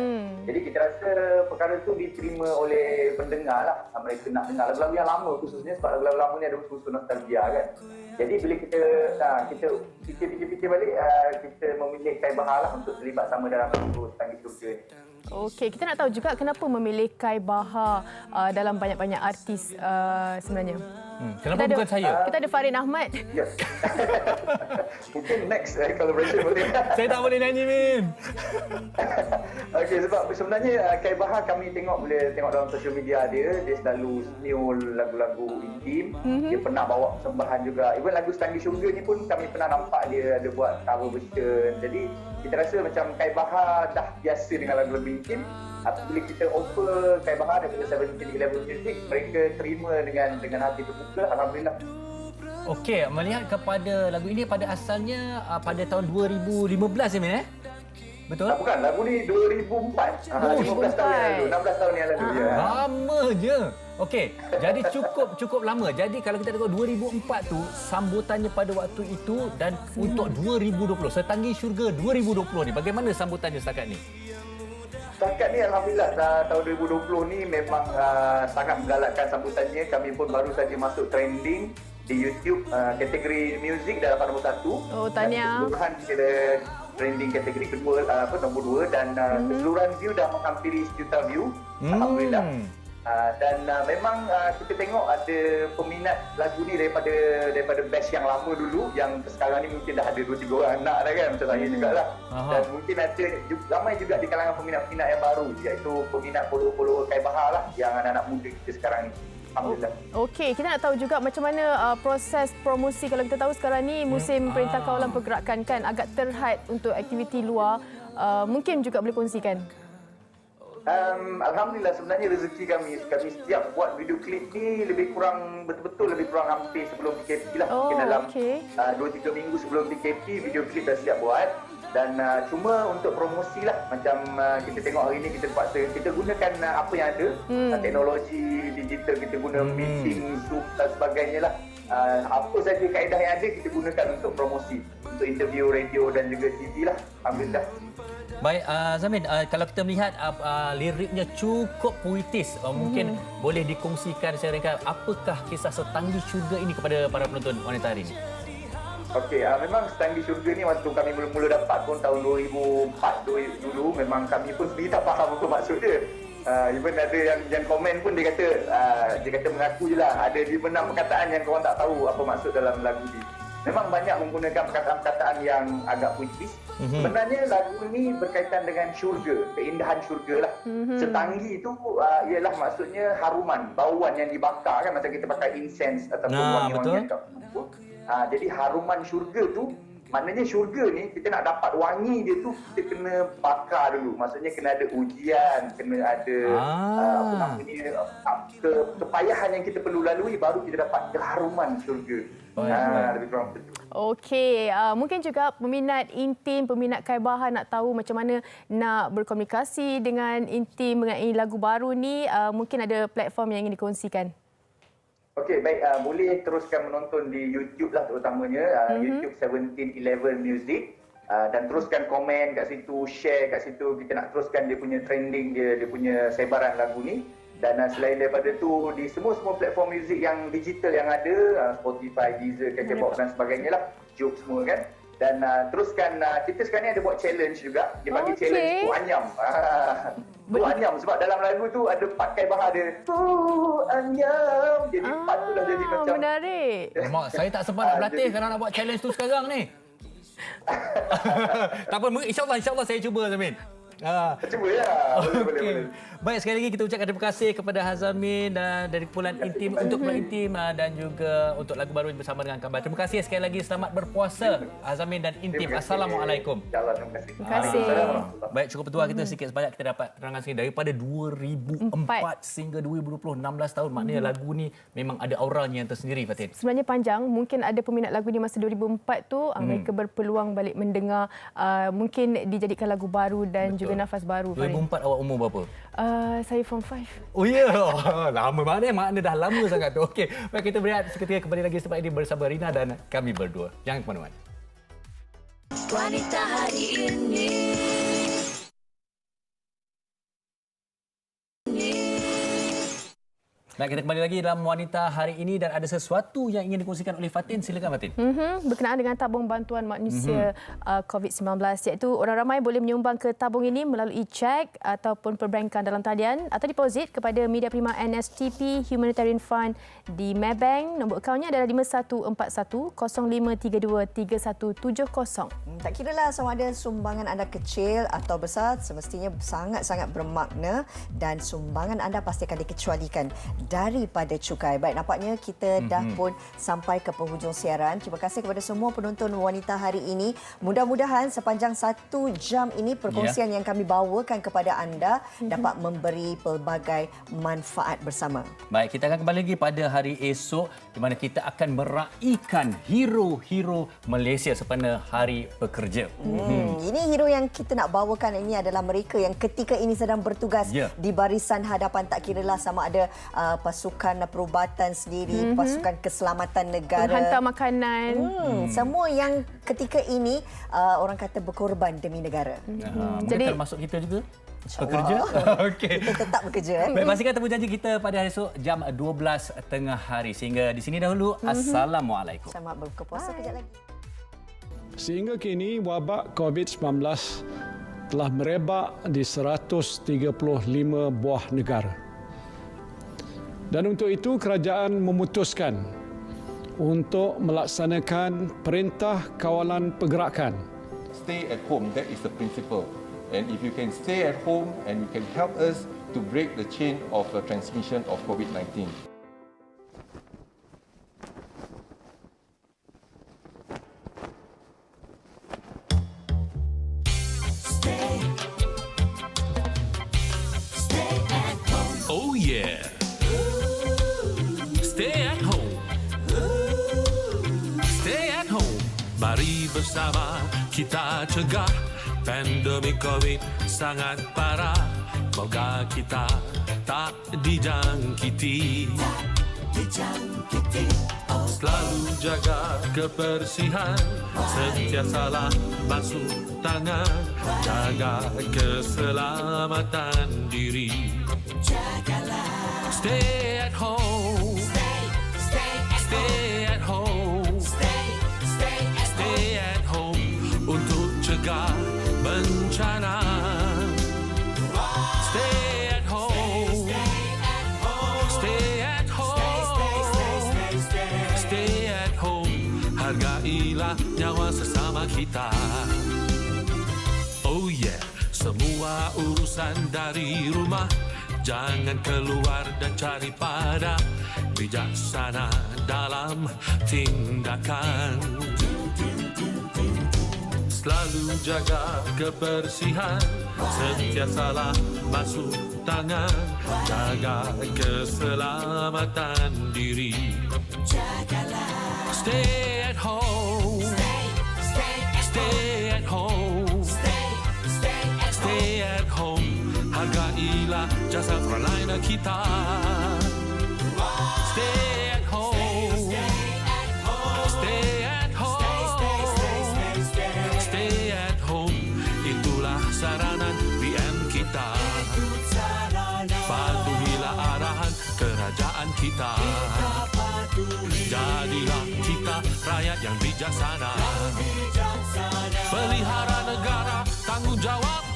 [SPEAKER 9] Jadi kita rasa perkara itu diterima oleh pendengar lah. Mereka nak dengar lagu-lagu yang lama khususnya, sebab lagu-lagu lama ni ada unsur nostalgia kan. Jadi bila kita fikir-fikir balik, kita memilih Kaiba lah untuk terlibat sama dalam lagu Setanggi Syurga ni.
[SPEAKER 4] Okey, kita nak tahu juga kenapa memilih Kaiba dalam banyak-banyak artis sebenarnya.
[SPEAKER 2] Kenapa bukan saya?
[SPEAKER 4] Kita ada Farin Ahmad.
[SPEAKER 9] Yes. Mungkin next collaboration boleh.
[SPEAKER 2] Saya tak boleh nyanyi, Min.
[SPEAKER 9] Okey, sebab sebenarnya Kaiba kami tengok dalam social media dia selalu new lagu-lagu Intim. Dia pernah bawa persembahan juga. Even lagu Setanggi Syurga ni pun kami pernah nampak dia ada buat cover version. Jadi kita rasa macam Kaiba dah biasa dengan lagu-lagu Intim. Bila kita offer Kaiba daripada 17 Level Music, mereka terima dengan hati terbuka. Alhamdulillah.
[SPEAKER 2] Okey, melihat kepada lagu ini pada asalnya pada tahun 2015 ya, Min, betul?
[SPEAKER 9] Bukan, lagu ni 2004. 15 tahun yang lalu, 16 tahun yang lalu.
[SPEAKER 2] Lama je. Okey, jadi cukup lama. Jadi kalau kita tengok 2004 tu sambutannya pada waktu itu dan untuk 2020, Setanggi Syurga 2020 ni, bagaimana sambutannya setakat ni?
[SPEAKER 9] Setakat ni Alhamdulillah tahun 2020 ni memang sangat menggalakkan sambutannya. Kami pun baru saja masuk trending di YouTube kategori muzik dalam nombor 1.
[SPEAKER 4] Oh, tahniah.
[SPEAKER 9] Keseluruhan kita trending kategori kedua, nombor 2 dan keseluruhan view dah menghampiri 1 juta view. Alhamdulillah. Dan memang kita tengok ada peminat lagu ni daripada batch yang lama dulu, yang sekarang ni mungkin dah ada 2-3 orang anak dah kan, macam saya jugalah. Dan mungkin ada ramai juga di kalangan peminat-peminat yang baru, iaitu peminat follower Kaiba lah, yang anak-anak muda kita sekarang ni. Alhamdulillah.
[SPEAKER 4] Okey, kita nak tahu juga macam mana proses promosi. Kalau kita tahu sekarang ni musim Perintah Kawalan Pergerakan kan, agak terhad untuk aktiviti luar. Mungkin juga boleh kongsikan.
[SPEAKER 9] Alhamdulillah, sebenarnya rezeki kami setiap buat video klip ni lebih kurang hampir sebelum PKP lah. Mungkin dalam 2-3 minggu sebelum PKP video klip dah siap buat. Dan cuma untuk promosi lah, macam kita tengok hari ni kita gunakan apa yang ada, teknologi digital, kita guna meeting, Zoom dan sebagainya lah. Apa saja kaedah yang ada kita gunakan untuk promosi, untuk interview radio dan juga TV lah. Alhamdulillah.
[SPEAKER 2] Baik, Zamin, kalau kita melihat liriknya cukup puitis, mungkin boleh dikongsikan secara ringkas apakah kisah Setanggi Syurga ini kepada para penonton wanita hari ini?
[SPEAKER 9] Okey, memang Setanggi Syurga ni waktu kami mula-mula dapat pun tahun 2004 dulu, memang kami pun sendiri tak faham apa maksud dia. Even ada yang komen pun dia kata mengaku je lah, ada 5-6 perkataan yang korang tak tahu apa maksud dalam lagu ni. Memang banyak menggunakan perkataan-perkataan yang agak puitis. Sebenarnya lagu ni berkaitan dengan syurga, keindahan syurga lah. Setanggi itu ialah maksudnya haruman, bauan yang dibakar kan, macam kita pakai incense ataupun wangi-wangian kat kubur. Jadi haruman syurga tu, maknanya syurga ni kita nak dapat wangi dia tu, kita kena bakar dulu. Maksudnya kena ada ujian, kena ada kepayahan yang kita perlu lalui, baru kita dapat keharuman syurga. Lebih kurang begitu.
[SPEAKER 4] Okey, mungkin juga peminat Intim, peminat Kaibahan nak tahu macam mana nak berkomunikasi dengan Intim mengenai lagu baru ni, mungkin ada platform yang ingin dikongsikan.
[SPEAKER 9] Okey, baik. Boleh teruskan menonton di YouTube lah terutamanya. YouTube 1711 Music. Dan teruskan komen kat situ, share kat situ. Kita nak teruskan dia punya trending dia punya sebaran lagu ni. Dan selain daripada tu, di semua platform muzik yang digital yang ada, Spotify, Deezer, KKBox dan sebagainya lah. Joox semua kan. Dan teruskan, kita sekarang ni ada buat challenge juga. Dia bagi challenge Tu Anyam. Tu Anyam sebab dalam lagu tu ada part Kaibahan dia. Tu Anyam. Jadi part tu dah jadi macam...
[SPEAKER 4] Menarik.
[SPEAKER 2] Mak, saya tak sempat nak berlatih kalau nak buat challenge tu sekarang ni. Tak apa, insyaAllah saya cuba, Azamin.
[SPEAKER 9] Cuba ya. Boleh.
[SPEAKER 2] Baik, sekali lagi kita ucapkan terima kasih kepada Hazamin dari kumpulan Intim untuk kumpulan Intim dan juga untuk lagu baru bersama dengan Kabar. Terima kasih sekali lagi, selamat berpuasa Hazamin dan Intim. Assalamualaikum.
[SPEAKER 9] InsyaAllah, terima kasih.
[SPEAKER 4] Terima kasih.
[SPEAKER 2] Baik, cukup petua kita sikit sebanyak kita dapat terangan sini daripada 2004 sehingga 2020, 16 tahun. Maknanya lagu ni memang ada auranya yang tersendiri, Fatin.
[SPEAKER 4] Sebenarnya panjang, mungkin ada peminat lagu ni masa 2004 tu, mereka berpeluang balik mendengar, mungkin dijadikan lagu baru dan juga nafas baru.
[SPEAKER 2] 2004 awak umur berapa?
[SPEAKER 4] Saya form 5.
[SPEAKER 2] Oh ya, lama makna dah lama sangat tu. Okey, baik, kita berehat seketika, kembali lagi selepas ini bersama Rina dan kami berdua. Jangan ke mana-mana.
[SPEAKER 1] Wanita hari ini.
[SPEAKER 2] Baik, kita kembali lagi dalam Wanita Hari Ini dan ada sesuatu yang ingin dikongsikan oleh Fatin. Silakan, Fatin.
[SPEAKER 4] Berkenaan dengan tabung bantuan manusia COVID-19, iaitu orang ramai boleh menyumbang ke tabung ini melalui cek ataupun perbankan dalam talian atau deposit kepada Media Prima NSTP Humanitarian Fund di Maybank. Nombor akaunnya adalah 5141-0532-3170.
[SPEAKER 3] Tak kiralah sama ada sumbangan anda kecil atau besar, semestinya sangat-sangat bermakna dan sumbangan anda pasti akan dikecualikan daripada cukai. Baik, nampaknya kita dah pun sampai ke penghujung siaran. Terima kasih kepada semua penonton Wanita Hari Ini. Mudah-mudahan sepanjang 1 jam ini perkongsian yang kami bawakan kepada anda dapat memberi pelbagai manfaat bersama.
[SPEAKER 2] Baik, kita akan kembali lagi pada hari esok di mana kita akan meraihkan hero-hero Malaysia sempena Hari Pekerja.
[SPEAKER 3] Ini hero yang kita nak bawakan ini adalah mereka yang ketika ini sedang bertugas di barisan hadapan, tak kiralah sama ada pasukan perubatan sendiri, pasukan keselamatan negara,
[SPEAKER 4] penghantar makanan.
[SPEAKER 3] Semua yang ketika ini orang kata berkorban demi negara.
[SPEAKER 2] Jadi termasuk kita juga bekerja. Okey.
[SPEAKER 3] Kita tetap bekerja.
[SPEAKER 2] Baik, pastikan temu janji kita pada hari esok jam 12 tengah hari. Sehingga di sini dahulu. Assalamualaikum.
[SPEAKER 3] Selamat berbuka puasa kejap lagi.
[SPEAKER 10] Sehingga kini wabak COVID-19 telah merebak di 135 buah negara. Dan untuk itu kerajaan memutuskan untuk melaksanakan perintah kawalan pergerakan.
[SPEAKER 11] Stay at home, that is the principle. And if you can stay at home and you can help us to break the chain of the transmission of COVID-19.
[SPEAKER 12] Oh yeah. Stay at home. Stay at home. Mari bersama kita cegah pandemik COVID sangat parah. Moga kita tak dijangkiti. Selalu jaga kebersihan, sentiasalah basuh tangan, jaga keselamatan diri. Stay at home. Stay at home. Stay at home untuk cegah bencana. Stay at home. Stay at home. Stay at home. Hargailah nyawa sesama kita. Oh yeah, semua urusan dari rumah. Jangan keluar dan cari pada bijaksana dalam tindakan. Selalu jaga kebersihan, sentiasalah basuh tangan, jaga keselamatan diri. Jagalah. Stay at home. Stay at home. Stay at home. Hargailah jasa frontliner kita. Stay at home. Stay at home. Stay at home. Itulah saranan PM kita. Patuhilah arahan kerajaan kita. Jadilah kita rakyat yang bijaksana. Pelihara negara, tanggungjawab